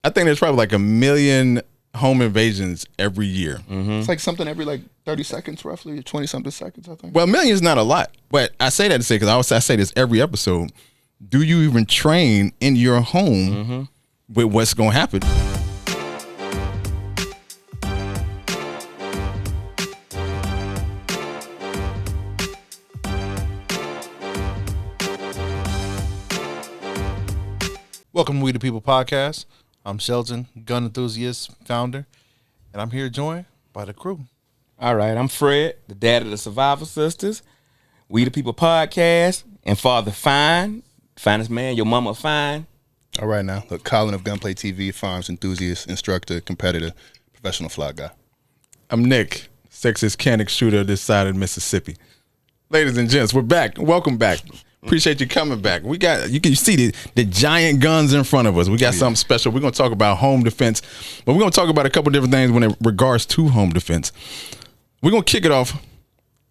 I think there's probably like 1 million home invasions every year. It's like something every like 30 seconds, roughly 20 something seconds, I think. Well, 1 million is not a lot, but I say that to say, because I say this every episode. Do you even train in your home with what's going to happen? Welcome to We the People podcast. I'm Shelton, gun enthusiast, founder, and I'm here joined by the crew. All right, I'm Fred, the dad of the Survivor Sisters, We the People podcast, and Father Fine, finest man, your mama fine. All right now, look, Colin of Gunplay TV, farms enthusiast, instructor, competitor, professional fly guy. I'm Nick, sexiest canic shooter this side of Mississippi. Ladies and gents, we're back. Welcome back. Appreciate you coming back. We got, you can see the giant guns in front of us. We got something special. We're going to talk about home defense, but we're going to talk about a couple different things when it regards to home defense. We're going to kick it off,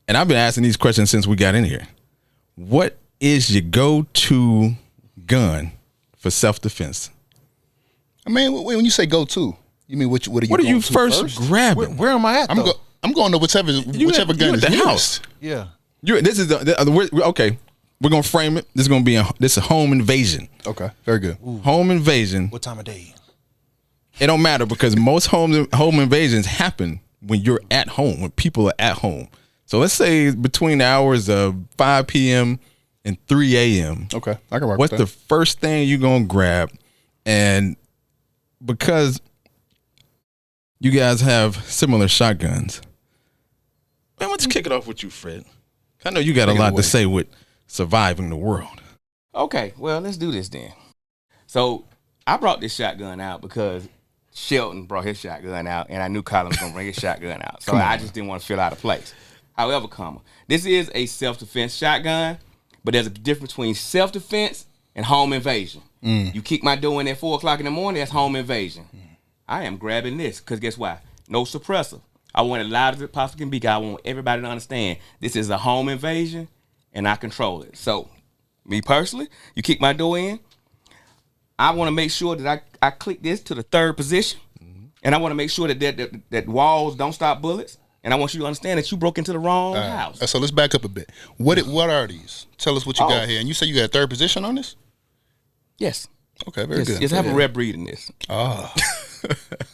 and I've been asking these questions since we got in here. What is your go-to gun for self-defense? I mean, when you say go-to, you mean what are you What are going you to first grabbing? Where am I at, though? I'm going to whichever gun is the newest. house. Yeah. This is okay. We're gonna frame it. This is gonna be this is a home invasion. Okay, very good. Ooh. Home invasion. What time of day? It don't matter because most home invasions happen when you're at home, when people are at home. So let's say between the hours of 5 p.m. and 3 a.m. Okay, I can work What's with that. the first thing you're gonna grab? And because you guys have similar shotguns, man, let's kick it off with you, Fred. I know you got a lot to say with surviving the world. Okay, well, let's do this then. So I brought this shotgun out because Shelton brought his shotgun out, and I knew Colin was going to bring his shotgun out. So I just didn't want to feel out of place. However, this is a self-defense shotgun, but there's a difference between self-defense and home invasion. You kick my door in at 4 o'clock in the morning, that's home invasion. I am grabbing this because guess why? No suppressor. I want it loud as it possibly can be because I want everybody to understand this is a home invasion and I control it. So, me personally, you kick my door in, I want to make sure that I click this to the third position, and I want to make sure that walls don't stop bullets, and I want you to understand that you broke into the wrong house. So let's back up a bit. What are these? Tell us what you got here. And you say you got a third position on this? Yes. Okay, very good. Just have a red breed in this. Oh.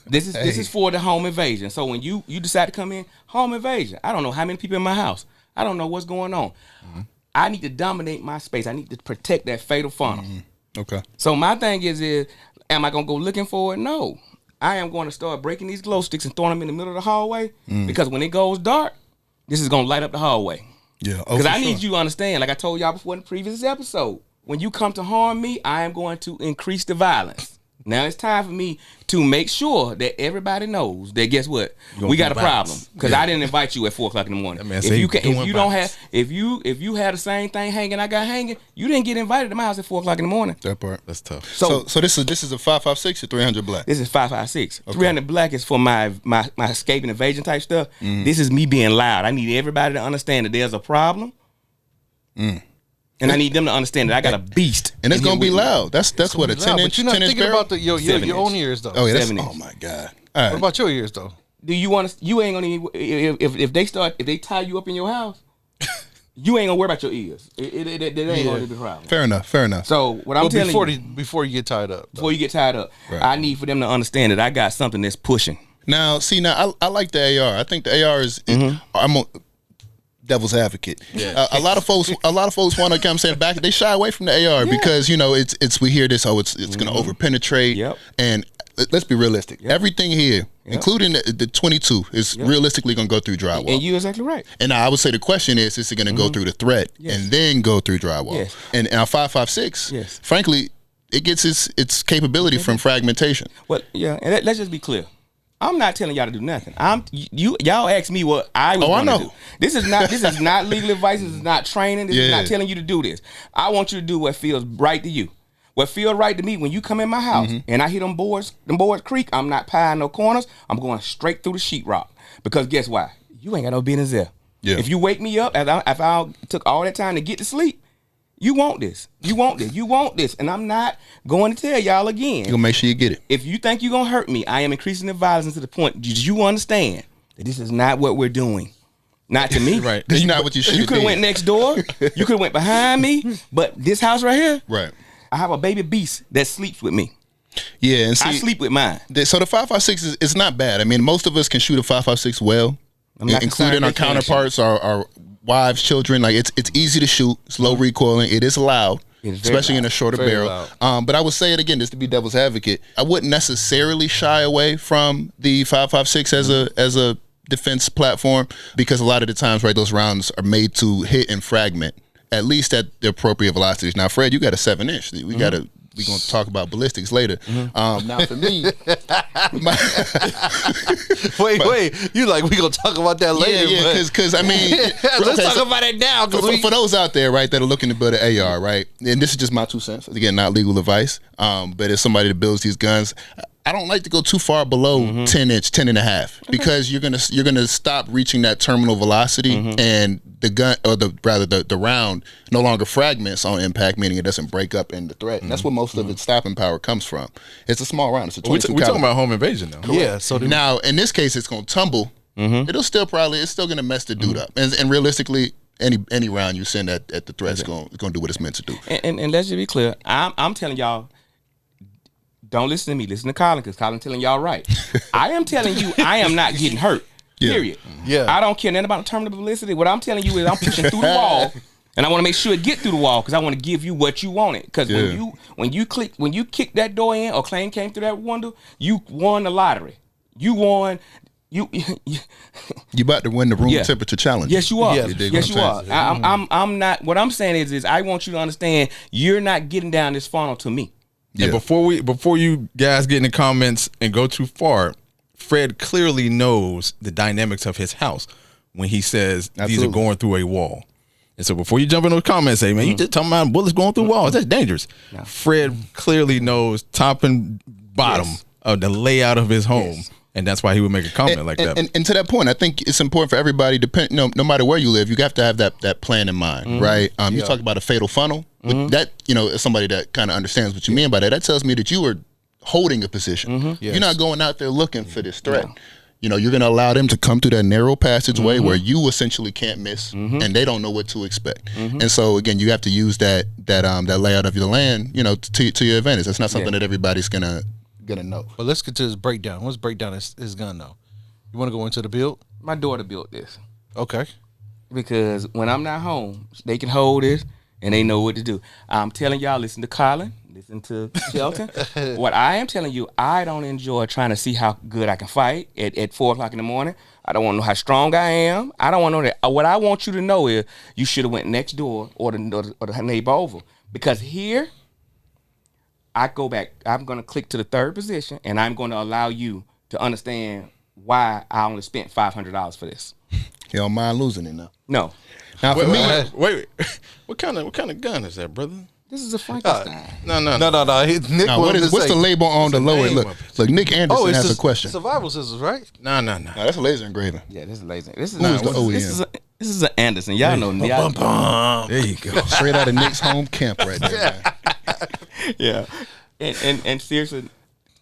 This is for the home invasion. So when you decide to come in, home invasion. I don't know how many people in my house. I don't know what's going on. I need to dominate my space. I need to protect that fatal funnel. Okay. So my thing is am I going to go looking for it? No. I am going to start breaking these glow sticks and throwing them in the middle of the hallway because when it goes dark, this is going to light up the hallway. Yeah. Because I need you to understand, like I told y'all before in the previous episode, when you come to harm me, I am going to increase the violence. Now it's time for me to make sure that everybody knows that guess what? We got a problem. Because I didn't invite you at 4 o'clock in the morning. If you had the same thing hanging I got hanging, you didn't get invited to my house at 4 o'clock in the morning. That part. That's tough. So this is a 5.56 or 300 black? This is 5.56. Okay. 300 black is for my escape and evasion type stuff. This is me being loud. I need everybody to understand that there's a problem. And I need them to understand that I got a beast. And it's going to be loud. That's what, a 10 inch, But you're not 10 inch thinking barrel? about your own ears, though. Oh, yeah, oh my God. All right. What about your ears, though? Do you want to? You ain't gonna if they tie you up in your house, you ain't gonna worry about your ears. It ain't gonna be the problem. Fair enough. So what I'm telling you, before you get tied up, right. I need for them to understand that I got something that's pushing. Now, I like the AR. I think the AR is. I'm a devil's advocate. Yeah. A lot of folks want to come saying back. They shy away from the AR because it's we hear this. Oh, it's going to over penetrate. Yep. And let's be realistic. Yep. Everything here, including the 22, is realistically going to go through drywall. And you're exactly right. And I would say the question is it going to go through the thread and then go through drywall? Yes. And our 5.56, frankly, it gets its capability from fragmentation. Well, yeah, and let's just be clear. I'm not telling y'all to do nothing. Y'all ask me what I was going to do. This is not legal advice. This is not training. This is not telling you to do this. I want you to do what feels right to you. What feels right to me when you come in my house and I hear them boards creak, I'm not pieing no corners. I'm going straight through the sheetrock. Because guess why? You ain't got no business there. Yeah. If you wake me up, if I took all that time to get to sleep, You want this. You want this. You want this. And I'm not going to tell y'all again. You're gonna make sure you get it. If you think you're gonna hurt me, I am increasing the violence to the point. Did you understand that this is not what we're doing? Not to me. Right. This is not what you should. You could have went next door. You could have went behind me. But this house right here, Right. I have a baby beast that sleeps with me. Yeah, and see, I sleep with mine. so the 5.56 is not bad. I mean, most of us can shoot a 5.56 well, I'm not including concerned our they can't counterparts, our wives, children. Like it's easy to shoot. It's low recoiling. It is loud, It is very especially in a loud. shorter Very barrel. loud. But I would say it again, just to be devil's advocate. I wouldn't necessarily shy away from the 5.56 as a defense platform, because a lot of the times, right, those rounds are made to hit and fragment at least at the appropriate velocities. Now, Fred, you got a 7-inch. We're going to talk about ballistics later. Now, for me, Wait. You like we gonna talk about that later? yeah, because I mean, let's okay, talk about it now. for those out there, right, that are looking to build an AR, right, and this is just my 2 cents. Again, not legal advice, but as somebody that builds these guns, I don't like to go too far below 10 and a half, because you're gonna stop reaching that terminal velocity, and the gun, or the round, no longer fragments on impact, meaning it doesn't break up in the threat. And that's where most of its stopping power comes from. It's a small round. It's a 22 We're talking caliber. about home invasion now. Yeah. So Now, in this case, it's gonna tumble. It's still gonna mess the dude up, and realistically, any round you send at the threat is gonna do what it's meant to do. And let's just be clear. I'm telling y'all, don't listen to me. Listen to Colin, because Colin telling y'all right. I am telling you, I am not getting hurt. Period. Yeah. I don't care nothing about terminal ballicity. What I'm telling you is I'm pushing through the wall, and I want to make sure it get through the wall, because I want to give you what you wanted. Because when you kick that door in, or claim came through that window, you won the lottery. You won. You about to win the room Yeah. temperature challenge. Yes, you are. Yeah. You dig Yes, you what are. I'm saying? I'm not. What I'm saying is I want you to understand you're not getting down this funnel to me. Yeah. And before you guys get in the comments and go too far, Fred clearly knows the dynamics of his house when he says these are Absolutely. going through a wall. And so before you jump in those comments, say, man, you just talking about bullets going through walls. That's dangerous. Fred clearly knows top and bottom of the layout of his home. Yes. And that's why he would make a comment like that. And to that point, I think it's important for everybody, no matter where you live, you have to have that plan in mind, right? You talk about a fatal funnel. With that, as somebody that kind of understands what you mean by that, that tells me that you are holding a position. You're not going out there looking for this threat. You're going to allow them to come through that narrow passageway where you essentially can't miss, and they don't know what to expect. And so again, you have to use that layout of your land, to your advantage. That's not something that everybody's gonna know. But let's get to his breakdown. Let's break down his gun though. You want to go into the build? My daughter built this Okay. because when I'm not home, they can hold it and they know what to do. I'm telling y'all, listen to Colin, listen to Shelton. What I am telling you, I don't enjoy trying to see how good I can fight at 4 o'clock in the morning. I don't want to know how strong I am. I don't want to know that. What I want you to know is you should have went next door or the neighbor over, because here I go back. I'm going to click to the third position, and I'm going to allow you to understand why I only spent $500 for this. You don't mind losing it now. No, Now for me, Wait. What kind of gun is that, brother? this is a Frankenstein. No. No. Nick now, wanted to what's say- the label on the lower? name Look, of it. look. Nick Anderson it's has a the question. Survival scissors, right? No. Now, that's a laser engraving. Yeah, this is lazy. This is Who is the OEM? This is an Anderson. Y'all know. Y'all, There you go. Straight out of Nick's home camp right there. Man. yeah, and seriously,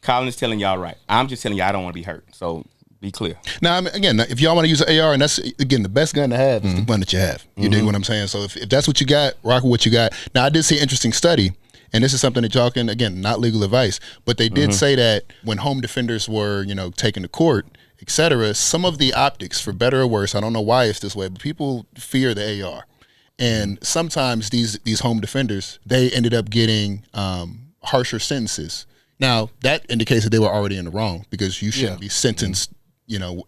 Colin is telling y'all right. I'm just telling you I don't want to be hurt. So be clear. Now, I mean, again, if y'all want to use an AR, and that's again the best gun to have is the one that you have. You dig what I'm saying? So if that's what you got, rock with what you got. Now, I did see an interesting study, and this is something that y'all can, again, not legal advice, but they did say that when home defenders were, taken to court, etc., some of the optics, for better or worse, I don't know why it's this way, but people fear the AR. And sometimes these home defenders, they ended up getting harsher sentences. Now, that indicates that they were already in the wrong, because you shouldn't be sentenced,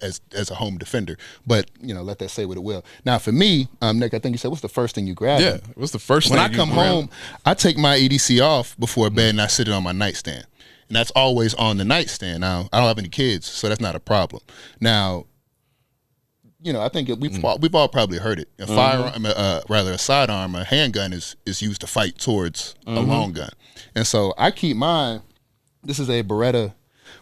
as a home defender. But, let that say what it will. Now, for me, Nick, I think you said, what's the first thing you grab? Yeah. What's the first When thing I you come grab? home, I take my EDC off before bed and I sit it on my nightstand. And that's always on the nightstand. Now, I don't have any kids, so that's not a problem. Now, I think we've all probably heard it. A firearm, a sidearm, a handgun is used to fight towards a long gun. And so I keep mine. This is a Beretta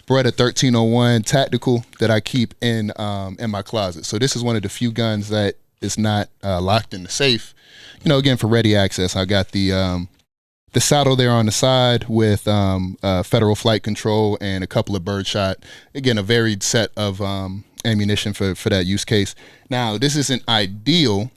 1301 tactical that I keep in my closet. So this is one of the few guns that is not locked in the safe, you know, again, for ready access, I got the saddle there on the side with federal flight control and a couple of birdshot. Again, a varied set of ammunition for that use case. Now, this isn't ideal.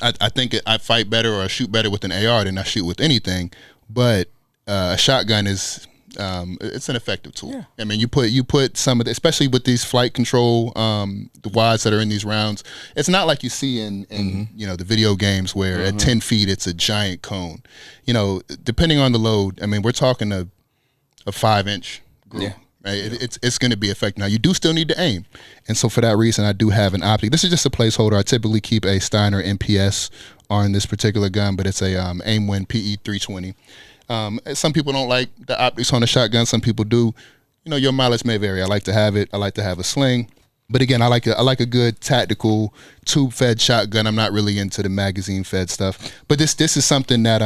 I think I fight better or I shoot better with an AR than I shoot with anything, but a shotgun is it's an effective tool. Yeah. I mean, you put some of the, especially with these flight control, the wads that are in these rounds. It's not like you see in you know, the video games where at 10 feet it's a giant cone. You know, depending on the load, I mean, we're talking a 5-inch group. Yeah. Right? It's going to be effective. Now, you do still need to aim. And so for that reason, I do have an optic. This is just a placeholder. I typically keep a Steiner MPS on this particular gun, but it's a Aimwin PE320. Some people don't like the optics on a shotgun. Some people do. You know, your mileage may vary. I like to have it. I like to have a sling. But again, I like a good tactical tube-fed shotgun. I'm not really into the magazine-fed stuff. But this is something that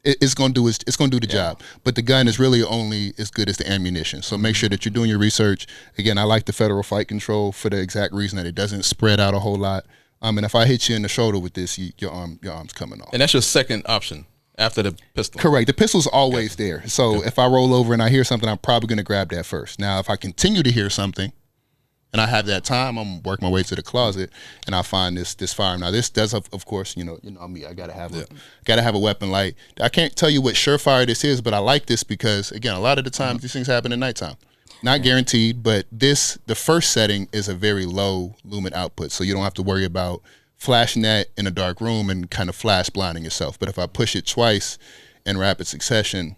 it's going to do the job. But the gun is really only as good as the ammunition. So make sure that you're doing your research. Again, I like the federal flight control for the exact reason that it doesn't spread out a whole lot. And if I hit you in the shoulder with this, your arm's coming off. And that's your second option after the pistol. Correct. The pistol's always there. So if I roll over and I hear something, I'm probably going to grab that first. Now, if I continue to hear something and I have that time, I'm going to work my way to the closet and I'll find this firearm. Now, this does, of course, you know me. I gotta have a weapon light. I can't tell you what surefire this is, but I like this because, again, a lot of the times these things happen at nighttime. Not guaranteed, but the first setting is a very low lumen output, so you don't have to worry about flashing that in a dark room and kind of flash blinding yourself. But if I push it twice in rapid succession,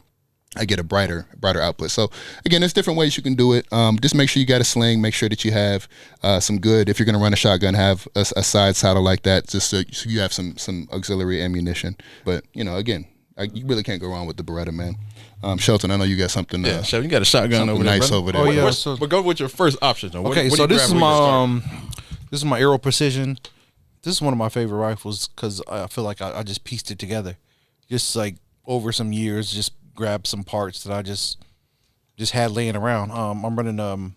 I get a brighter output. So again, there's different ways you can do it. Just make sure you got a sling. Make sure that you have some good, if you're going to run a shotgun, have a side saddle like that, just so you have some auxiliary ammunition. But you know, again, you really can't go wrong with the Beretta, man. Shelton, I know you got something. Yeah, Shelton, you got a shotgun over there. Nice over there. Oh yeah. But go with your first option. Okay, so this is my Aero Precision. This is one of my favorite rifles because I feel like I just pieced it together, just like over some years, just grabbed some parts that I just had laying around. I'm running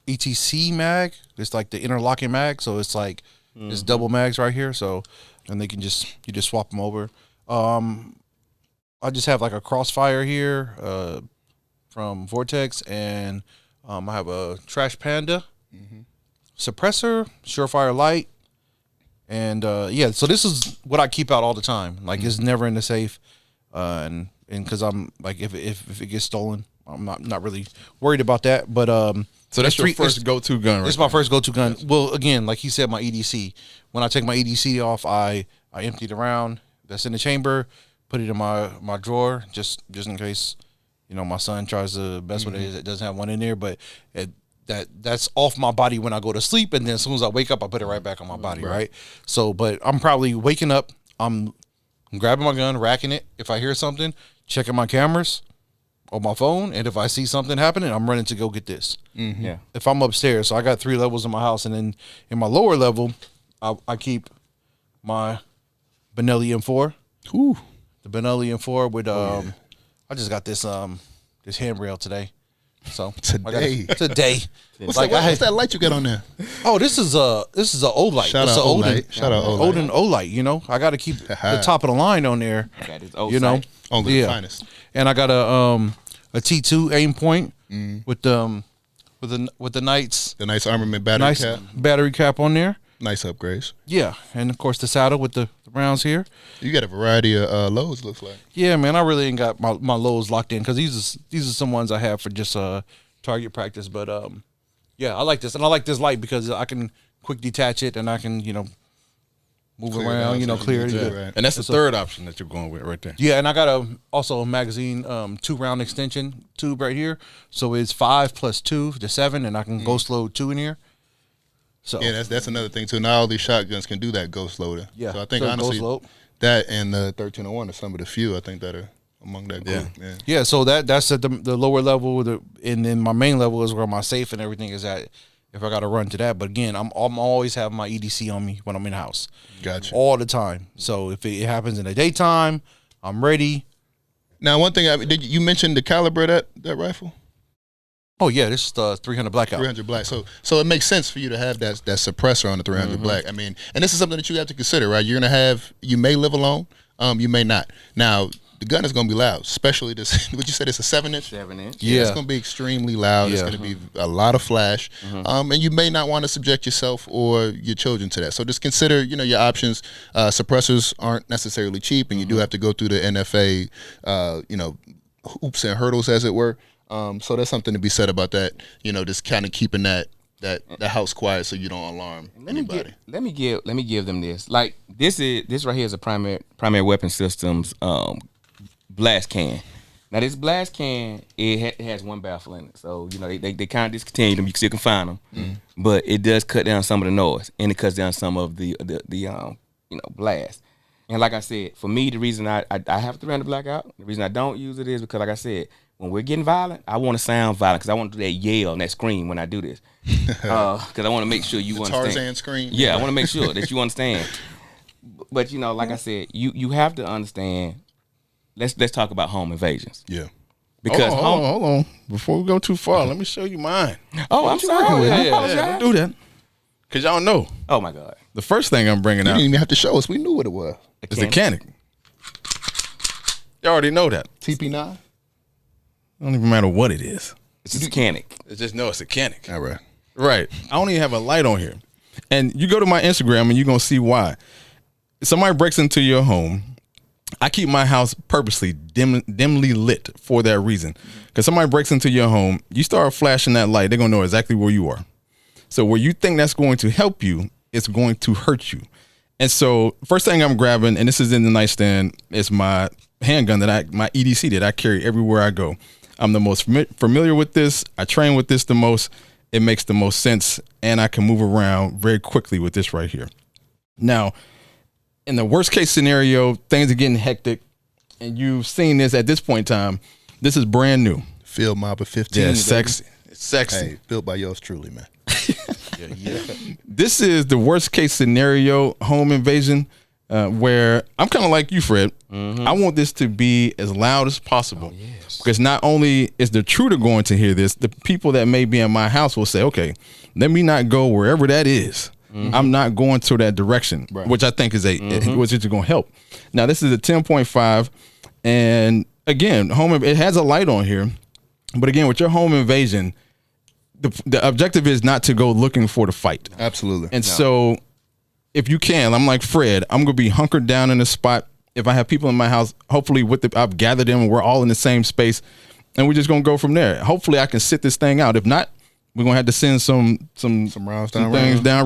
ETC mag. It's like the interlocking mag, so it's like it's double mags right here. So and you just swap them over. I just have like a Crossfire here from Vortex, and I have a Trash Panda suppressor, Surefire Light. And yeah, so this is what I keep out all the time. Like it's never in the safe, and because I'm like if it gets stolen, I'm not really worried about that. But so that's your first go-to gun, right? It's my first go-to gun. Well, again, like he said, my EDC. When I take my EDC off, I empty the round that's in the chamber, put it in my drawer, just in case, you know, my son tries to mess with it. It doesn't have one in there, but that's off my body when I go to sleep, and then as soon as I wake up, I put it right back on my body, right? So, but I'm probably waking up, I'm grabbing my gun, racking it. If I hear something, checking my cameras on my phone, and if I see something happening, I'm running to go get this. Yeah. If I'm upstairs, so I got 3 levels in my house, and then in my lower level, I keep my Benelli M4. Ooh. The Benelli M4 with I just got this handrail today. So today. What's that light you got on there? Oh, this is a old light. Shout out Olight. Shout out Olight. Odin Olight. You know, I got to keep the top of the line on there. You know, only the finest. And I got a T2 aim point with the Knights. The Knights Armament battery cap. Battery cap on there. Nice upgrades. Yeah, and of course the saddle with the rounds here. You got a variety of loads, looks like. Yeah, man, I really ain't got my loads locked in because these are some ones I have for just target practice. But yeah, I like this, and I like this light because I can quick detach it and I can move Clear around, clear it. Right. And that's the third option that you're going with right there. Yeah, and I got also a magazine 2-round extension tube right here, so it's 5 + 2 to 7, and I can ghost load 2 in here. So yeah, that's another thing too. Not all these shotguns can do that ghost loader. Yeah, so I think honestly that and the 1301 are some of the few I think that are among that group. Yeah. So that's at the lower level, and then my main level is where my safe and everything is at. If I got to run to that, but again, I'm always having my EDC on me when I'm in the house. Gotcha. All the time. So if it happens in the daytime, I'm ready. Now, one thing did you mention the caliber of that rifle? Oh yeah, this is the 300 Blackout. 300 Black. So it makes sense for you to have that suppressor on the 300 Black. I mean, and this is something that you have to consider, right? You may live alone, you may not. Now, the gun is going to be loud, especially this. What you said, it's a 7-inch. 7-inch. Yeah, it's going to be extremely loud. It's Yeah. going to be a lot of flash, and you may not want to subject yourself or your children to that. So just consider, your options. Suppressors aren't necessarily cheap, and you do have to go through the NFA, hoops and hurdles, as it were. So there's something to be said about that. Just kind of keeping the house quiet so you don't alarm anybody. Let me give them this. Like this right here is a primary weapon systems blast can. Now this blast can it has one baffle in it, so they kind of discontinued them. You still can find them, but it does cut down some of the noise and it cuts down some of the blast. And like I said, for me, the reason I have 300 Blackout, the reason I don't use it is because, like I said, when we're getting violent, I want to sound violent because I want to do that yell and that scream when I do this. Because I want to make sure you understand. Tarzan scream. Yeah, I want to make sure that you understand. But like I said, you have to understand. Let's talk about home invasions. Yeah. Because hold on. Before we go too far, let me show you mine. Oh, I'm sorry. I apologize. Don't do that. Because y'all know. Oh my God. The first thing I'm bringing You out didn't even have to show us. We knew what it was. is the Canic. You already know that. TP9. It don't even matter what it is. It's a mechanic. It's just know it's a Canic. All right. Right. I don't even have a light on here. And you go to my Instagram and you're going to see why. If somebody breaks into your home, I keep my house purposely dimly lit for that reason. Because somebody breaks into your home, you start flashing that light, they're going to know exactly where you are. So where you think that's going to help you, it's going to hurt you. And so first thing I'm grabbing, and this is in the nightstand, is my handgun my EDC that I carry everywhere I go. I'm the most familiar with this. I train with this the most. It makes the most sense, and I can move around very quickly with this right here. Now, in the worst case scenario, things are getting hectic, and you've seen this at this point in time. This is brand new. Field Mob of 15. Yeah, baby. sexy. It's sexy. Hey, built by yours truly, man. This is the worst case scenario home invasion where I'm kind of like you, Fred. I want this to be as loud as possible. Because not only is the intruder going to hear this, the people that may be in my house will say, okay, let me not go wherever that is. I'm not going to that direction, which I think is which is going to help. Now, this is a 10.5. And again, it has a light on here. But again, with your home invasion, the objective is not to go looking for the fight. Absolutely. And so if you can, I'm like Fred, I'm going to be hunkered down in a spot. If I have people in my house, hopefully I've gathered them and we're all in the same space and we're just going to go from there. Hopefully I can sit this thing out. If not, we're going to have to send some rounds down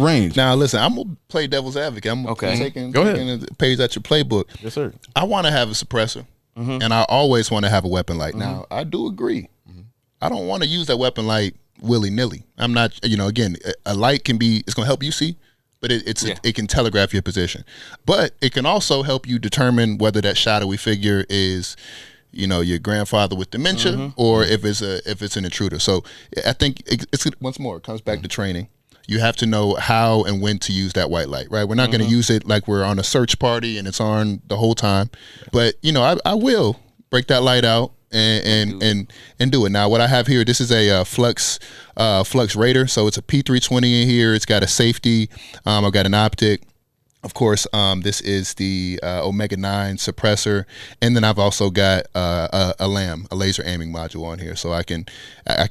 range. Now, listen, I'm going to play devil's advocate. I'm taking a page out your playbook. Yes, sir. I want to have a suppressor and I always want to have a weapon light. Now, I do agree. I don't want to use that weapon light willy-nilly. I'm not, again, a light it's going to help you see, but it can telegraph your position. But it can also help you determine whether that shadowy figure is, your grandfather with dementia or if it's an intruder. So I think it's once more, it comes back to training. You have to know how and when to use that white light, right? We're not going to use it like we're on a search party and it's on the whole time. But, I will break that light out and do it. Now, what I have here, this is a Flux Raider, so it's a P320 in here. It's got a safety. I've got an optic. Of course, this is the Omega 9 suppressor, and then I've also got a LAM, a laser aiming module on here, so I can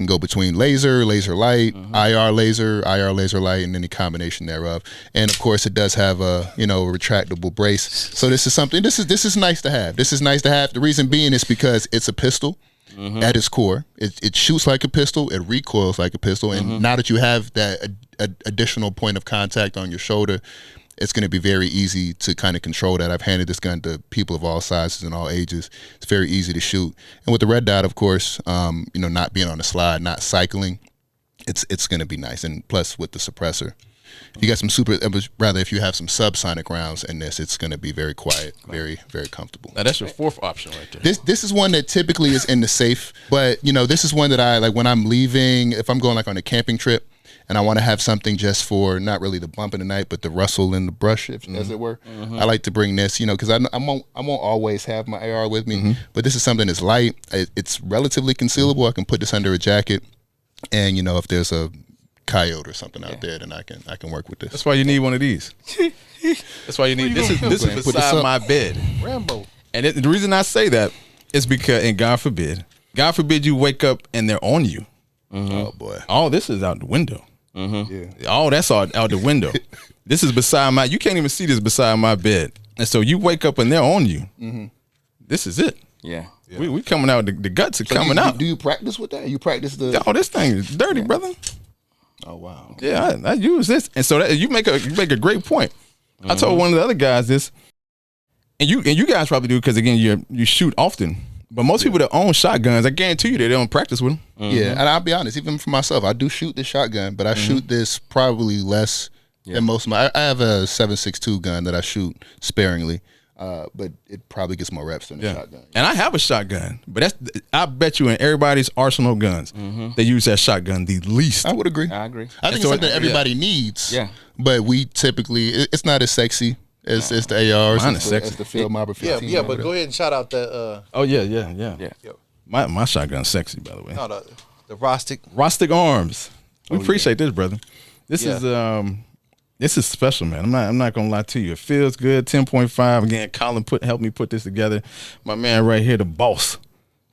go between laser light, IR laser light, and any combination thereof. And of course, it does have a retractable brace. So this is something. This is nice to have. This is nice to have. The reason being is because it's a pistol. At its core, it shoots like a pistol, it recoils like a pistol, and now that you have that additional point of contact on your shoulder, it's going to be very easy to kind of control that. I've handed this gun to people of all sizes and all ages. It's very easy to shoot. And with the red dot, of course, not being on the slide, not cycling, it's going to be nice. And plus with the suppressor, if you got if you have some subsonic rounds in this, it's going to be very quiet, very, very comfortable. Now that's your fourth option right there. This is one that typically is in the safe, but this is one that I like when I'm leaving, if I'm going like on a camping trip, and I want to have something just for not really the bump in the night, but the rustle in the brush, as it were. I like to bring this, because I won't always have my AR with me, but this is something that's light. It's relatively concealable. I can put this under a jacket. And if there's a coyote or something out there, then I can work with this. That's why you need one of these. That's why you need this is beside my bed. Rambo. And the reason I say that is because, and God forbid you wake up and they're on you. Oh boy. All this is out the window. Yeah. All that's out the window. This is beside you can't even see this beside my bed. And so you wake up and they're on you. This is it. Yeah. We coming out, the guts are coming out. Do you practice with that? You practice Oh, this thing is dirty, brother. Oh wow. Yeah, I use this. And so you make a great point. I told one of the other guys this, and you guys probably do because again you shoot often. But most people that own shotguns, I guarantee you they don't practice with them. Yeah, and I'll be honest, even for myself, I do shoot this shotgun, but I shoot this probably less than most of my. I have a 7.62 gun that I shoot sparingly, but it probably gets more reps than the shotgun. And I have a shotgun, but I bet you in everybody's arsenal of guns, they use that shotgun the least. I would agree. I agree. I think it's something that everybody needs. Yeah. But we typically, it's not as sexy as the ARs. Mine is sexy. As the Field Mobber 15. Yeah, but go ahead and shout out that. Oh yeah. My shotgun's sexy, by the way. No, the Rostic. Rostic Arms. We appreciate this, brother. This is special, man. I'm not gonna lie to you. It feels good. 10.5. Again, Colin helped me put this together. My man right here, the boss,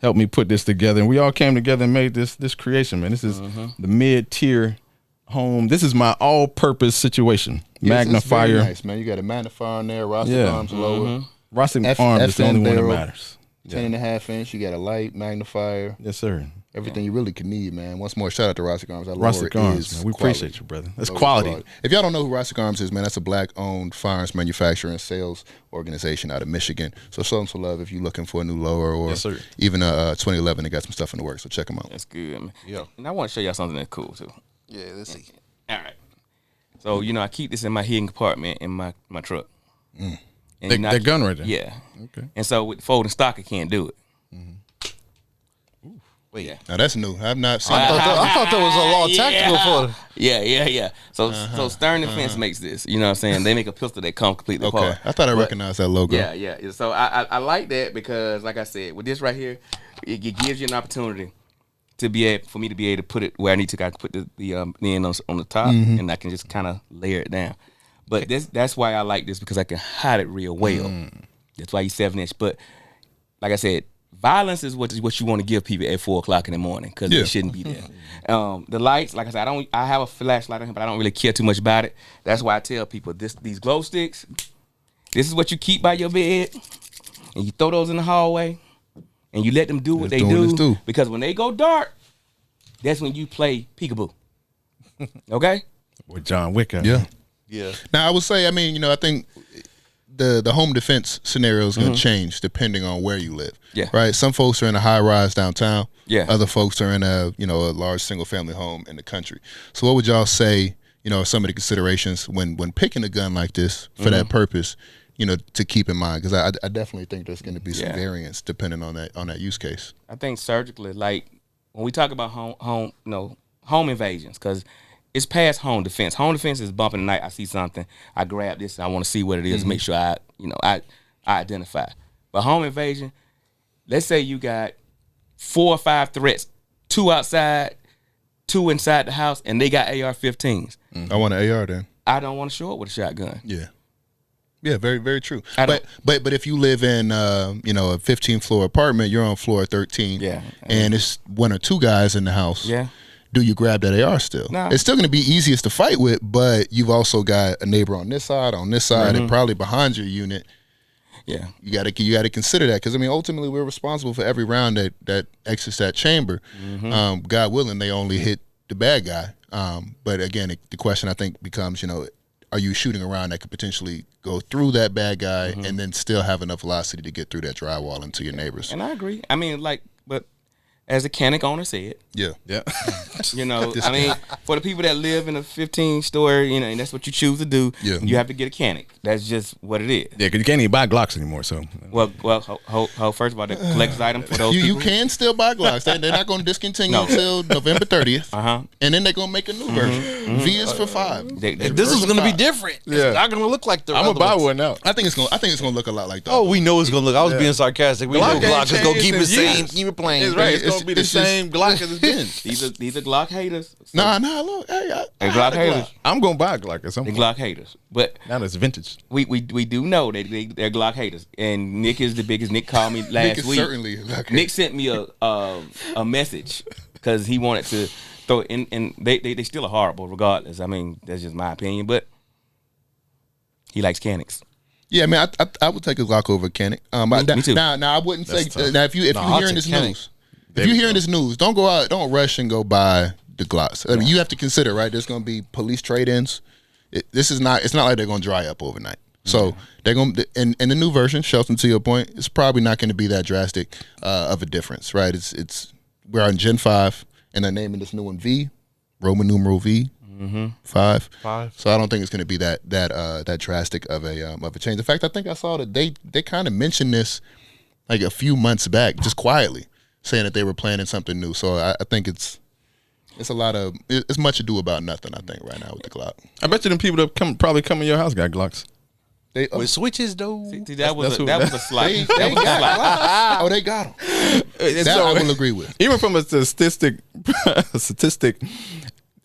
helped me put this together, and we all came together and made this creation, man. This is the mid-tier home. This is my all-purpose situation. Magnifier. Very nice, man. You got a magnifier on there. Rostic Arms lower. Rostic Arms is the only one that matters. 10.5 inch. You got a light magnifier. Yes, sir. Everything you really can need, man. Once more, shout out to Rostic Arms. Rostic Arms, man. We appreciate you, brother. That's quality. If y'all don't know who Rostic Arms is, man, that's a black-owned firearms manufacturer and sales organization out of Michigan. So show them some love if you're looking for a new lower or even a 2011. They got some stuff in the works, so check them out. That's good, man. Yeah. And I want to show y'all something that's cool, too. Yeah, let's see. All right. So, I keep this in my hidden compartment in my truck. And that gun right there? Yeah. Okay. And so with folding stock, I can't do it. Wait. Yeah. Now, that's new. I've not seen I thought that was a law tactical photo. Yeah. So Stern Defense makes this. You know what I'm saying? They make a pistol that comes completely apart. I thought I recognized that logo. Yeah. So I like that because, like I said, with this right here, it gives you an opportunity for me to be able to put it where I need to. I put the end on the top, and I can just kind of layer it down. But that's why I like this because I can hide it real well. That's why he's 7-inch. But like I said, violence is what you want to give people at 4:00 in the morning because they shouldn't be there. The lights, like I said, I have a flashlight on here, but I don't really care too much about it. That's why I tell people these glow sticks. This is what you keep by your bed, and you throw those in the hallway, and you let them do what they do. Because when they go dark, that's when you play peekaboo. Okay. With John Wick. Yeah. Now, I would say, I think the home defense scenario is going to change depending on where you live. Yeah. Right. Some folks are in a high rise downtown. Yeah. Other folks are in a large single family home in the country. So what would y'all say, are some of the considerations when picking a gun like this for that purpose, to keep in mind? Because I definitely think there's going to be some variance depending on that use case. I think surgically, like when we talk about home invasions, because it's past home defense. Home defense is bumping the night. I see something, I grab this, and I want to see what it is. Make sure I identify. But home invasion, let's say you got 4 or 5 threats, 2 outside, 2 inside the house, and they got AR-15s. I want an AR then. I don't want to show up with a shotgun. Yeah. Yeah, very, very true. But if you live in a 15th floor apartment, you're on floor 13. Yeah. And it's 1 or 2 guys in the house. Yeah. Do you grab that AR still? No. It's still going to be easiest to fight with, but you've also got a neighbor on this side, and probably behind your unit. Yeah, you got to consider that because ultimately we're responsible for every round that exits that chamber. God willing, they only hit the bad guy. But again, the question I think becomes, are you shooting around that could potentially go through that bad guy and then still have enough velocity to get through that drywall into your neighbors? And I agree. But as the Canic owner said, yeah. For the people that live in a 15-story, and that's what you choose to do, you have to get a Canic. That's just what it is. Yeah, because you can't even buy Glocks anymore. So, well, first of all, the collector's item for those people. You can still buy Glocks. They're not going to discontinue until November 30th. And then they're going to make a new version. V is for $5. This is going to be different. It's not going to look like the I'm going to buy one now. I think it's going to look a lot like that. Oh, we know it's going to look. I was being sarcastic. We know Glock is going to keep it same. Keep it playing. It's right. It's going to be the same Glock as it's been. These are Glock haters. So, Nah, look, hey, the Glock haters. I'm gonna buy a Glock at some The point. Glock haters. But Now it's vintage. we do know that they're Glock haters. And Nick is the biggest. Nick called me last Nick is week. certainly a Glock Nick sent me a message because he wanted to throw it in, and they still are horrible regardless. I mean, that's just my opinion. But he likes Canics. Yeah, I mean, I would take a Glock over a Canic. Me too. Now, I wouldn't say. tough. Now, if you're I'll hearing take this Canic. news, if you're hearing this news, don't go out, don't rush and go buy the Glocks. I mean, you have to consider, right? There's going to be police trade-ins. It's not like they're going to dry up overnight. So they're going to, in the new version, Shelton, to your point, it's probably not going to be that drastic of a difference, right? We're on Gen 5, and they're naming this new one V, Roman numeral V. 5. So I don't think it's going to be that drastic of a change. In fact, I think I saw that they kind of mentioned this like a few months back, just quietly saying that they were planning something new. So I think it's much ado about nothing. I think right now with the Glock. I bet you them people that probably come in your house got Glocks. They With switches, though. See, that was a slight. they got oh, they got them. That I will agree with. Even from a statistic,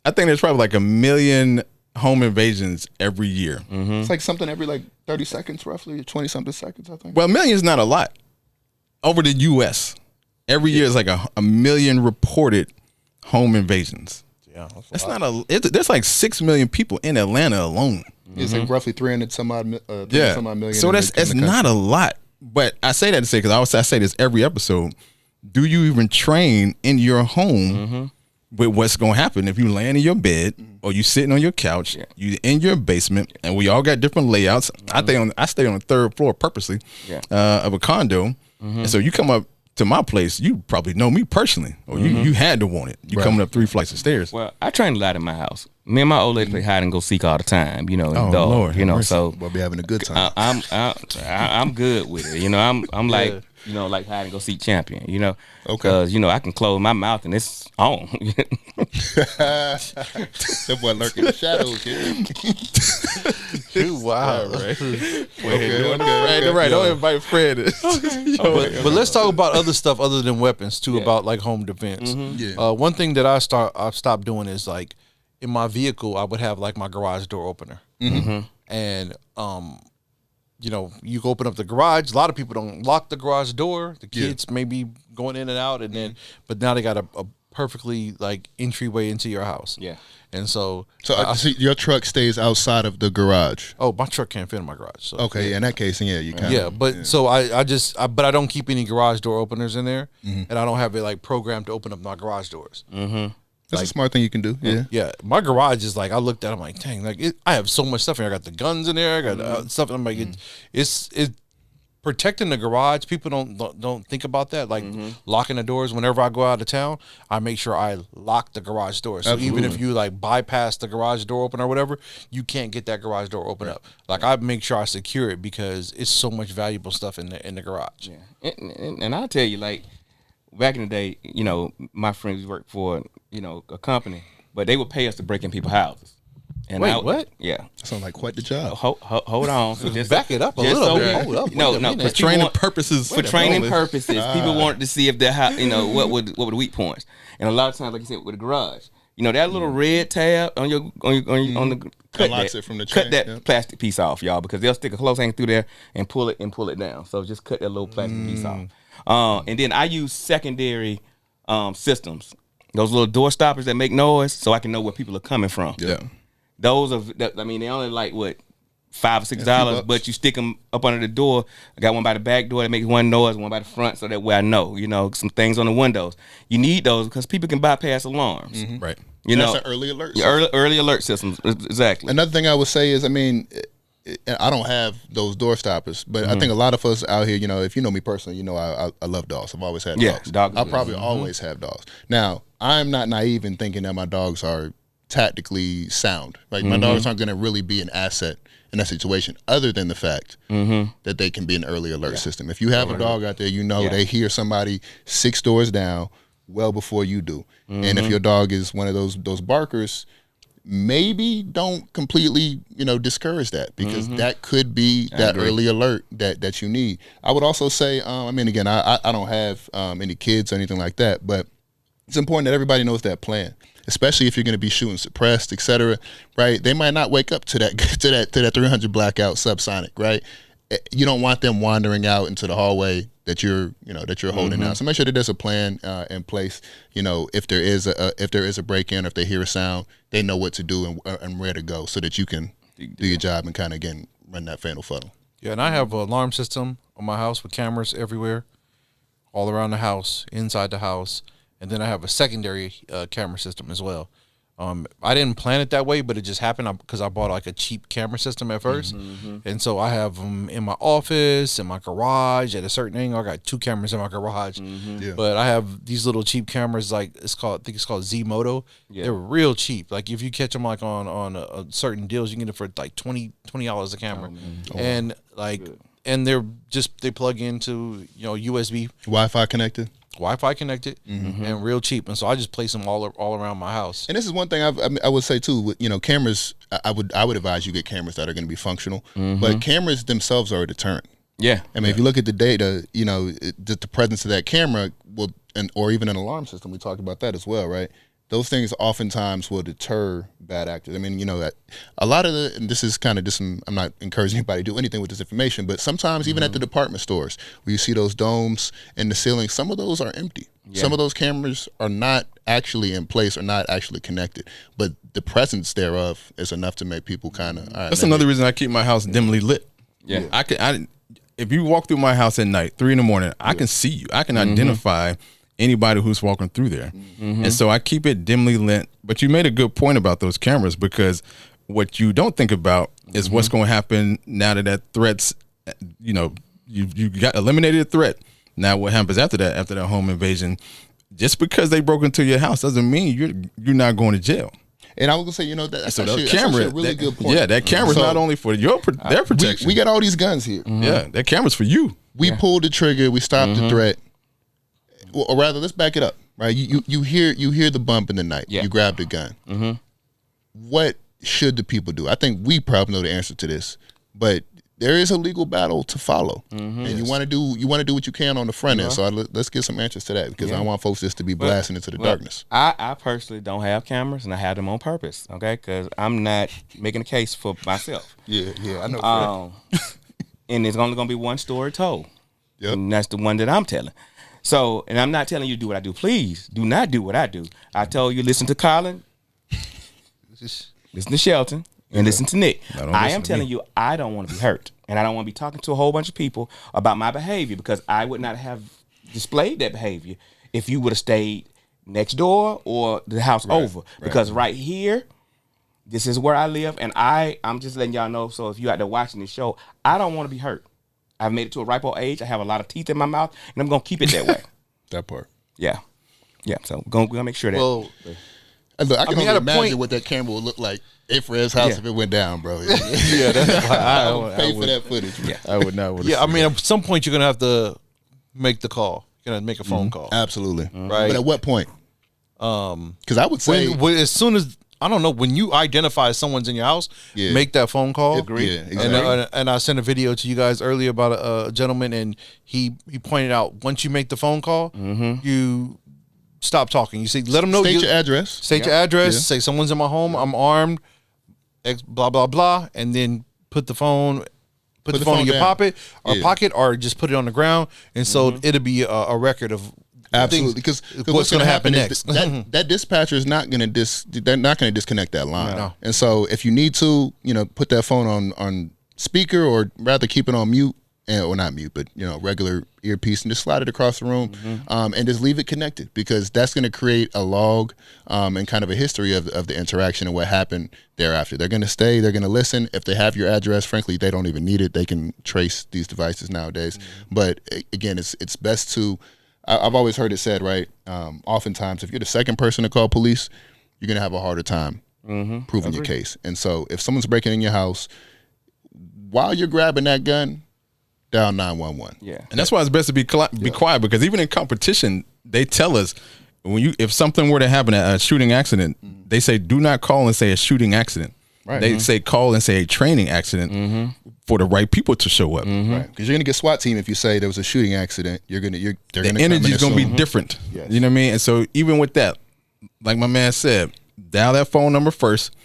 I think there's probably like 1 million home invasions every year. It's like something every like 30 seconds, roughly 20 something seconds. I think. Well, 1 million is not a lot. Over the U.S., every year is like a million reported home invasions. Yeah, That's not there's like 6 million people in Atlanta alone. It's like roughly 300 some odd million. So in that's the not a lot. But I say that to say, because I say this every episode, do you even train in your home with what's going to happen if you laying in your bed or you sitting on your couch, you in your basement, and we all got different layouts. I stay on the third floor purposely of a condo. And so you come up to my place, you probably know me personally, or you had to want it. You coming up 3 flights of stairs. Well, I train a lot in my house. Me and my old lady play hide and go seek all the time. You know, in the dog, Lord, you know. mercy. So We'll be having a good time. I'm good with it. You know, I'm like like hide and go seek champion. You know, Okay. because I can close my mouth and it's on. That boy lurking in the shadows here. Wow. Right. Don't invite Fred. But let's talk about other stuff other than weapons too, about like home defense. Yeah. One thing that I've stopped doing is like in my vehicle I would have like my garage door opener, and you can open up the garage. A lot of people don't lock the garage door. The kids maybe going in and out, and then but now they got a perfectly like entryway into your house. Yeah. And so See, your truck stays outside of the garage. oh, my truck can't fit in my garage. So Okay, in that case, then you kind of. yeah, but so but I don't keep any garage door openers in there, and I don't have it like programmed to open up my garage doors. That's a smart thing you can do. Yeah. Yeah, my garage is like I looked at. I'm like, dang, like I have so much stuff in here. I got the guns in there. I got stuff. And I'm like, it's protecting the garage. People don't think about that. Like locking the doors. Whenever I go out of town, I make sure I lock the garage door. So even if you like bypass the garage door open or whatever, you can't get that garage door open up. Like I make sure I secure it because it's so much valuable stuff in the garage. Yeah. And I'll tell you, like back in the day, my friends worked for a company, but they would pay us to break in people's houses. And Wait, what? Yeah. Sounds like quite the job. Hold on. So just Back it up a little bit. Hold up. No, Wait a minute. but For training want- purposes. For training purposes, people wanted to see if their house, what were the weak points. And a lot of times, like you said, with the garage, that little red tab on the Unlocks it from the cut chain, that yeah. plastic piece off, y'all, because they'll stick a clothes hanger through there and pull it down. So just cut that little plastic piece off. And then I use secondary systems, those little door stoppers that make noise, so I can know where people are coming from. Yeah. Those they only like what $5 or $6, but you stick them up under the door. I got one by the back door that makes one noise, one by the front, so that way I know. Some things on the windows. You need those because people can bypass alarms. Right. That's an early alert. Early alert systems. Exactly. Another thing I would say is, I mean, I don't have those door stoppers, but I think a lot of us out here, if you know me personally, I love dogs. I've always had dogs. Dogs. I'll probably always have dogs. Now, I'm not naive in thinking that my dogs are tactically sound. Like my dogs aren't going to really be an asset in that situation, other than the fact that they can be an early alert system. If you have a dog out there, they hear somebody 6 doors down well before you do, and if your dog is one of those barkers, maybe don't completely discourage that, because that could be that early alert that you need. I would also say, again, I don't have any kids or anything like that, but it's important that everybody knows that plan. especially if you're going to be shooting suppressed, etc. Right? They might not wake up to that to that 300 blackout subsonic. Right? You don't want them wandering out into the hallway that you're holding down. So make sure that there's a plan in place. If there is a break in, or if they hear a sound, they know what to do and where to go, so that you can do your job and kind of again run that fatal funnel. Yeah, and I have an alarm system on my house with cameras everywhere, all around the house, inside the house, and then I have a secondary camera system as well. I didn't plan it that way, but it just happened because I bought like a cheap camera system at first, and so I have them in my office, in my garage, at a certain angle. I got 2 cameras in my garage, but I have these little cheap cameras. Like I think it's called Z Moto. Yeah. They're real cheap. Like if you catch them like on certain deals, you can get it for like $20 a camera, and like and they plug into USB, Wi-Fi connected. And real cheap, and so I just place them all around my house. And this is one thing I would say too. Cameras. I would advise you get cameras that are going to be functional, but cameras themselves are a deterrent. Yeah, I mean, if you look at the data, the presence of that camera will, or even an alarm system. We talked about that as well, right? Those things oftentimes will deter bad actors. I mean, that a lot of and this is kind of just I'm not encouraging anybody to do anything with this information, but sometimes even at the department stores where you see those domes in the ceiling, some of those are empty. Yeah. Some of those cameras are not actually in place or not actually connected, but the presence thereof is enough to make people kind of. That's another reason I keep my house dimly lit. Yeah, if you walk through my house at night, 3 a.m, I can see you. I can identify anybody who's walking through there. And so I keep it dimly lit. But you made a good point about those cameras, because what you don't think about is what's going to happen now that threat's, you got eliminated a threat. Now what happens after that home invasion? Just because they broke into your house doesn't mean you're not going to jail. And I was gonna say, that's so actually, camera, that's a really good point. Yeah, that camera's not only for their protection. We got all these guns here. Yeah, that camera's for you. We pulled the trigger. We stopped the threat. Or rather, let's back it up. Right? You hear the bump in the night. Yeah. You grab the gun. What should the people do? I think we probably know the answer to this, but there is a legal battle to follow, and you want to do what you can on the front end. So let's get some answers to that, because I don't want folks just to be blasting into the darkness. I personally don't have cameras, and I have them on purpose. Okay, because I'm not making a case for myself. Yeah, I know. And it's only going to be one story told. Yep. And that's the one that I'm telling. So, and I'm not telling you to do what I do. Please do not do what I do. I told you, listen to Colin, listen to Shelton, and listen to Nick. I am telling you, I don't want to be hurt. And I don't want to be talking to a whole bunch of people about my behavior, because I would not have displayed that behavior if you would have stayed next door or the house over. Because right here, this is where I live, and I'm just letting y'all know. So if you're out there watching this show, I don't want to be hurt. I've made it to a ripe old age. I have a lot of teeth in my mouth, and I'm going to keep it that way. That part. Yeah. So we're going to make sure that. Well, look, I can only imagine what that camera would look like at Fred's house if it went down, bro. Yeah, that's why I would pay for that footage. Yeah. I would not. Yeah, I mean, at some point you're going to have to make the call. You're going to make a phone call. Absolutely. Right. But at what point? Because I would say. As soon as, I don't know, when you identify someone's in your house, make that phone call. Agreed. Yeah, exactly. And I sent a video to you guys earlier about a gentleman, and he pointed out, once you make the phone call, you stop talking. You say, let them know. State your address. State your address. Say, someone's in my home. I'm armed. Blah, blah, blah. And then put the phone in your pocket, or just put it on the ground. And so it'll be a record of absolutely, because what's going to happen next. That dispatcher is not going to they're not going to disconnect that line. No. And so if you need to, put that phone on speaker, or rather keep it on mute, or not mute, but regular earpiece, and just slide it across the room, and just leave it connected, because that's going to create a log and kind of a history of the interaction and what happened thereafter. They're going to stay, they're going to listen. If they have your address, frankly, they don't even need it. They can trace these devices nowadays. But again, it's best to. I've always heard it said, right? Oftentimes, if you're the second person to call police, you're going to have a harder time proving your case. And so if someone's breaking in your house, while you're grabbing that gun, dial 911. Yeah. And that's why it's best to be quiet, because even in competition, they tell us, if something were to happen, a shooting accident, they say, do not call and say a shooting accident. Right. They say call and say a training accident for the right people to show up. Right. Because you're gonna get SWAT team if you say there was a shooting accident. The energy is gonna be different. Yes. You know what I mean? And so even with that, like my man said, dial that phone number first,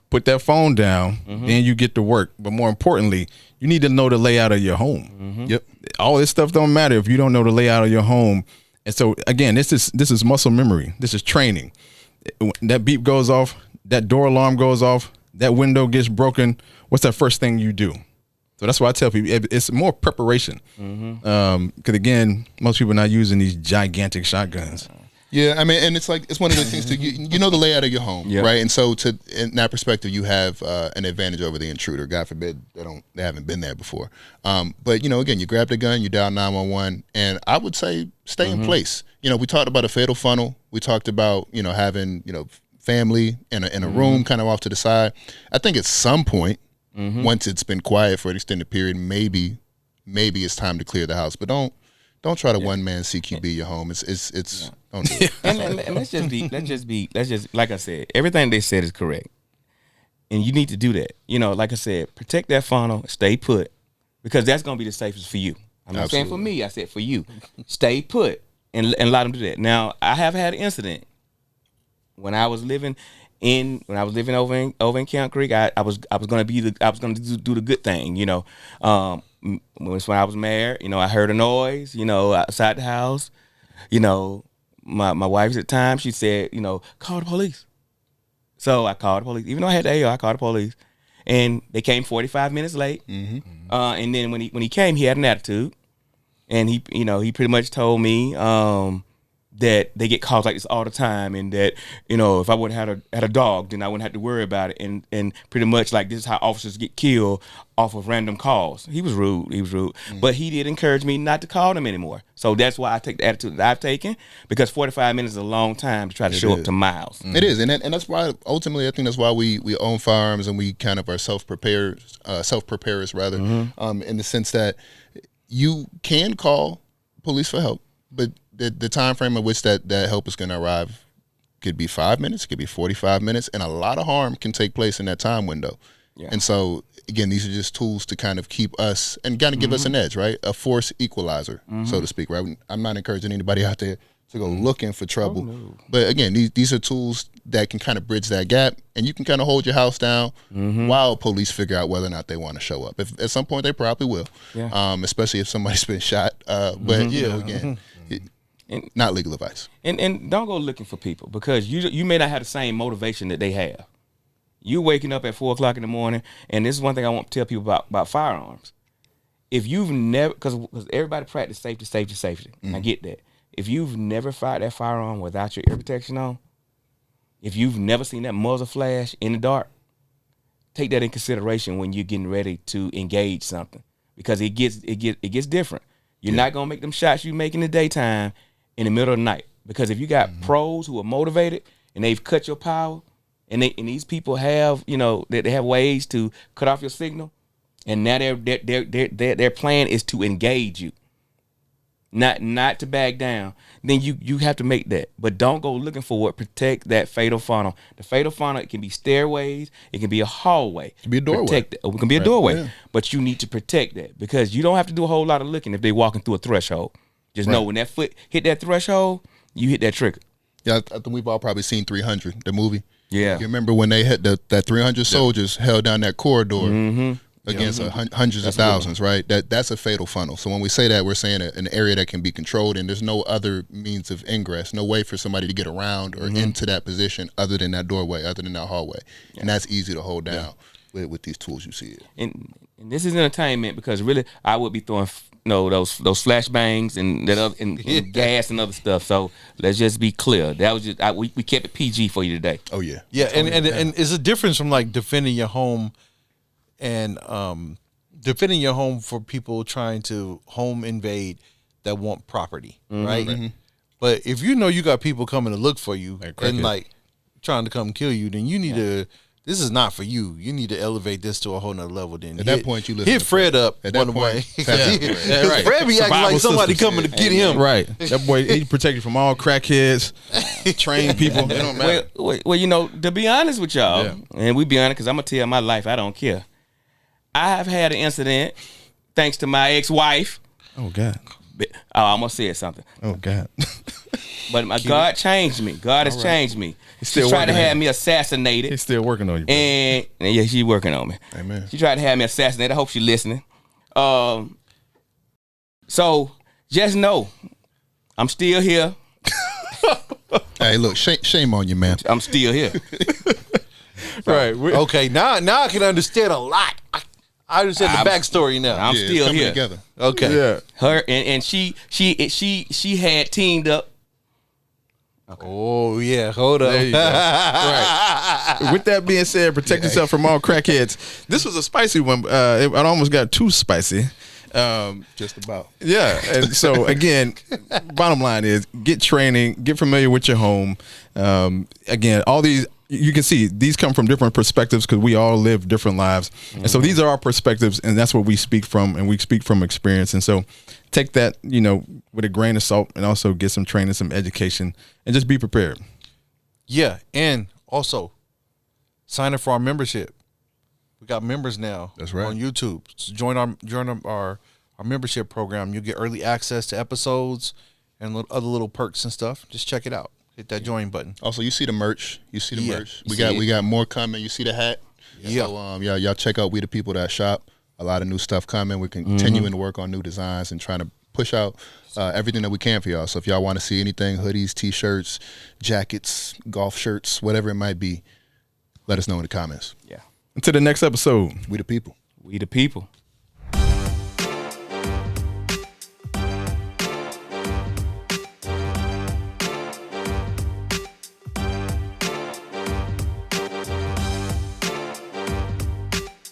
put that phone down, then you get to work. But more importantly, you need to know the layout of your home. Yep. All this stuff don't matter if you don't know the layout of your home. And so again, this is muscle memory. This is training. That beep goes off, that door alarm goes off, that window gets broken. What's that first thing you do? So that's why I tell people it's more preparation. Because again, most people are not using these gigantic shotguns. Yeah, I mean, and it's like it's one of those things. You know the layout of your home, right? And so, in that perspective, you have an advantage over the intruder. God forbid they haven't been there before. But again, you grab the gun, you dial 911, and I would say stay in place. We talked about a fatal funnel. We talked about having family in a room, kind of off to the side. I think at some point, once it's been quiet for an extended period, maybe it's time to clear the house. But don't try to one man CQB your home. It's don't do it. And let's just like I said, everything they said is correct, and you need to do that. Like I said, protect that funnel, stay put, because that's gonna be the safest for you. I'm not saying for me. I said for you, stay put and let them do that. Now I have had an incident when I was living over in Camp Creek. I was gonna do the good thing. When I was married, I heard a noise, outside the house. My wife at the time, she said, call the police. So I called the police. Even though I had the AR, I called the police. And they came 45 minutes late. And then when he came, he had an attitude. And he pretty much told me that they get calls like this all the time, and that if I would have had a dog, then I wouldn't have to worry about it, and pretty much like this is how officers get killed off of random calls. He was rude, but he did encourage me not to call them anymore. So that's why I take the attitude that I've taken, because 45 minutes is a long time to try to show up to my house. It is, and that's why ultimately I think that's why we own firearms, and we kind of are self-preparers rather, in the sense that you can call police for help, but the time frame in which that help is going to arrive could be 5 minutes, could be 45 minutes, and a lot of harm can take place in that time window. Yeah. And so, again, these are just tools to kind of keep us and kind of give us an edge, right? A force equalizer, so to speak, right? I'm not encouraging anybody out there to go looking for trouble. Oh, no. But again, these are tools that can kind of bridge that gap, and you can kind of hold your house down while police figure out whether or not they want to show up. If at some point they probably will, especially if somebody's been shot. But again, not legal advice. And don't go looking for people, because you may not have the same motivation that they have. You waking up at 4 o'clock in the morning, and this is one thing I want to tell people about firearms. If you've never, because everybody practice safety, I get that. If you've never fired that firearm without your ear protection on, if you've never seen that muzzle flash in the dark, take that in consideration when you're getting ready to engage something, because it gets different. You're not gonna make them shots you make in the daytime in the middle of the night, because if you got pros who are motivated and they've cut your power, and these people have they have ways to cut off your signal, and now their plan is to engage you. Not to back down, then you have to make that. But don't go looking for it. Protect that fatal funnel. The fatal funnel, it can be stairways, it can be a hallway. It can be a doorway. It can be a doorway. But you need to protect that, because you don't have to do a whole lot of looking if they're walking through a threshold. Just know when that foot hit that threshold, you hit that trigger. Yeah, I think we've all probably seen 300, the movie. Yeah. You remember when they hit that 300 soldiers held down that corridor against hundreds of thousands, right? That's a fatal funnel. So when we say that, we're saying an area that can be controlled, and there's no other means of ingress, no way for somebody to get around or into that position other than that doorway, other than that hallway. And that's easy to hold down with these tools you see. And this is entertainment, because really I would be throwing those flashbangs and that other, and gas and other stuff. So let's just be clear. That was just we kept it PG for you today. Oh yeah. Yeah, and it's a difference from like defending your home and defending your home for people trying to home invade that want property, right? But if you know you got people coming to look for you and like trying to come kill you, then you need to. This is not for you. You need to elevate this to a whole nother level. Then at that point, you listen hit Fred up at that one point, way. right. Fred be acting like somebody coming to get him. Right. That boy, he protected from all crackheads, trained people. It don't matter. Well, to be honest with y'all, and we be honest, because I'm gonna tell my life, I don't care. I have had an incident, thanks to my ex-wife. Oh God. I almost said something. Oh God. But God changed me. God has changed me. still She tried to working on have you. me assassinated. He's still working on you. Bro. And yeah, she's working on me. Amen. She tried to have me assassinated. I hope she's listening. So just know, I'm still here. Hey, look, shame on you, man. I'm still here. Right. Okay, now I can understand a lot. I understand the backstory now. I'm Yeah, it's still coming here. together. Okay. Yeah. Her and she had teamed up. Oh yeah, hold up. There you go. Right. With that being said, protect yourself from all crackheads. This was a spicy one. It almost got too spicy. Just about. Yeah, and so again, bottom line is get training, get familiar with your home. Again, all these you can see these come from different perspectives because we all live different lives, and so these are our perspectives, and that's what we speak from, and we speak from experience. And so take that with a grain of salt, and also get some training, some education, and just be prepared. Yeah, and also sign up for our membership. We got members now. That's right. On YouTube. So join our membership program. You get early access to episodes and other little perks and stuff. Just check it out. Hit that join button. Also, you see the merch. Yeah. Merch. We got more coming. You see the hat. Yeah. So y'all check out We the People That Shop. A lot of new stuff coming. We're continuing to work on new designs and trying to push out everything that we can for y'all. So if y'all want to see anything, hoodies, t-shirts, jackets, golf shirts, whatever it might be, let us know in the comments. Yeah. Until the next episode. We the people. We the people.